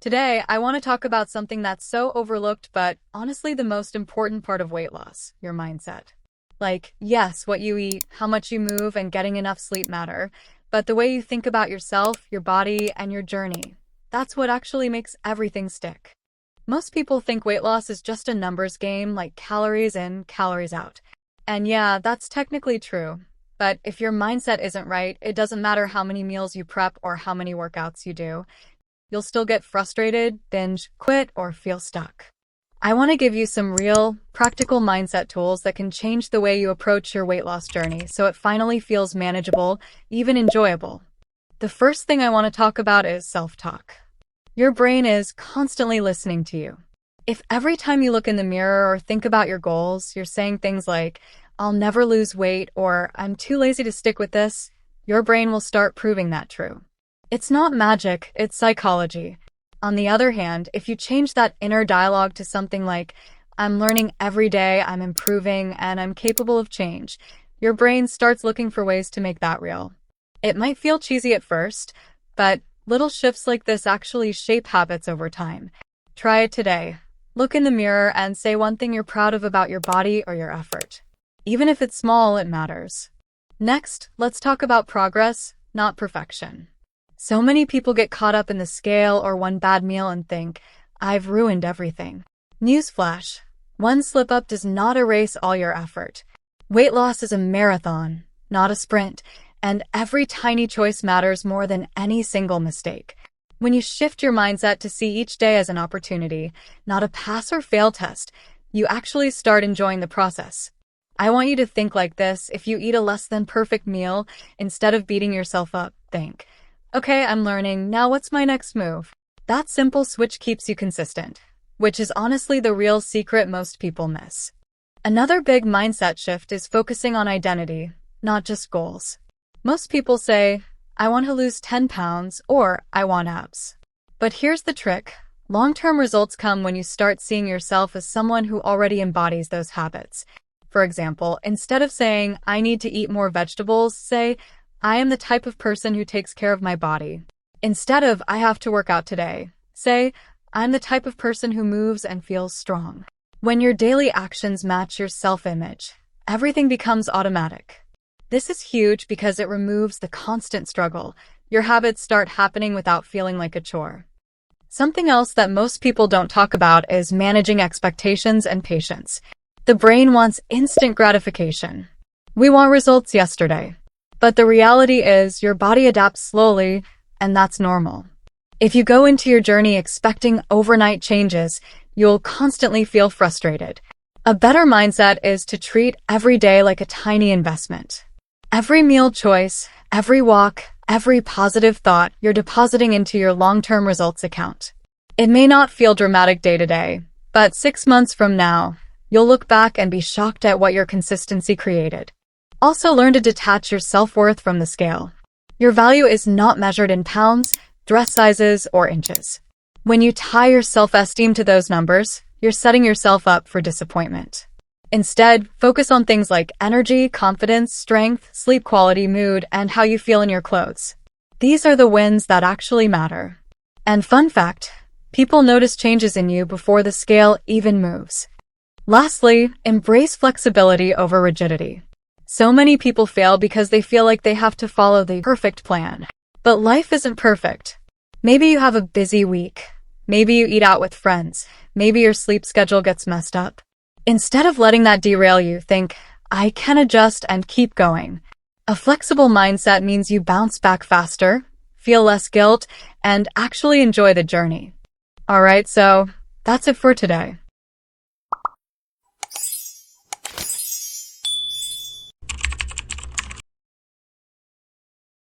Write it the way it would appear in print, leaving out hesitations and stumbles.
Today, I want to talk about something that's so overlooked, but honestly the most important part of weight loss, your mindset. Like, yes, what you eat, how much you move, and getting enough sleep matter, but the way you think about yourself, your body, and your journey, that's what actually makes everything stick. Most people think weight loss is just a numbers game, like calories in, calories out. And yeah, that's technically true. But if your mindset isn't right, it doesn't matter how many meals you prep or how many workouts you do. You'll still get frustrated, binge, quit, or feel stuck. I want to give you some real, practical mindset tools that can change the way you approach your weight loss journey so it finally feels manageable, even enjoyable. The first thing I want to talk about is self-talk. Your brain is constantly listening to you. If every time you look in the mirror or think about your goals, you're saying things like, "I'll never lose weight," or "I'm too lazy to stick with this," your brain will start proving that true. It's not magic, it's psychology. On the other hand, if you change that inner dialogue to something like, "I'm learning every day, I'm improving, and I'm capable of change," your brain starts looking for ways to make that real. It might feel cheesy at first, but little shifts like this actually shape habits over time. Try it today. Look in the mirror and say one thing you're proud of about your body or your effort. Even if it's small, it matters. Next, let's talk about progress, not perfection. So many people get caught up in the scale or one bad meal and think, "I've ruined everything." Newsflash, one slip-up does not erase all your effort. Weight loss is a marathon, not a sprint, and every tiny choice matters more than any single mistake. When you shift your mindset to see each day as an opportunity, not a pass or fail test, you actually start enjoying the process. I want you to think like this: if you eat a less than perfect meal, instead of beating yourself up, think, "Okay, I'm learning, now what's my next move?" That simple switch keeps you consistent, which is honestly the real secret most people miss. Another big mindset shift is focusing on identity, not just goals. Most people say, "I want to lose 10 pounds," or "I want abs." But here's the trick. Long-term results come when you start seeing yourself as someone who already embodies those habits. For example, instead of saying, "I need to eat more vegetables," say, "I am the type of person who takes care of my body." Instead of, "I have to work out today," say, "I'm the type of person who moves and feels strong." When your daily actions match your self-image, everything becomes automatic. This is huge because it removes the constant struggle. Your habits start happening without feeling like a chore. Something else that most people don't talk about is managing expectations and patience. The brain wants instant gratification. We want results yesterday. But the reality is your body adapts slowly, and that's normal. If you go into your journey expecting overnight changes, you'll constantly feel frustrated. A better mindset is to treat every day like a tiny investment. Every meal choice, every walk, every positive thought you're depositing into your long-term results account. It may not feel dramatic day to day, but 6 months from now, you'll look back and be shocked at what your consistency created. Also, learn to detach your self-worth from the scale. Your value is not measured in pounds, dress sizes, or inches. When you tie your self-esteem to those numbers, you're setting yourself up for disappointment. Instead, focus on things like energy, confidence, strength, sleep quality, mood, and how you feel in your clothes. These are the wins that actually matter. And fun fact, people notice changes in you before the scale even moves. Lastly, embrace flexibility over rigidity. So many people fail because they feel like they have to follow the perfect plan. But life isn't perfect. Maybe you have a busy week. Maybe you eat out with friends. Maybe your sleep schedule gets messed up. Instead of letting that derail you, think, "I can adjust and keep going." A flexible mindset means you bounce back faster, feel less guilt, and actually enjoy the journey. Alright, so that's it for today.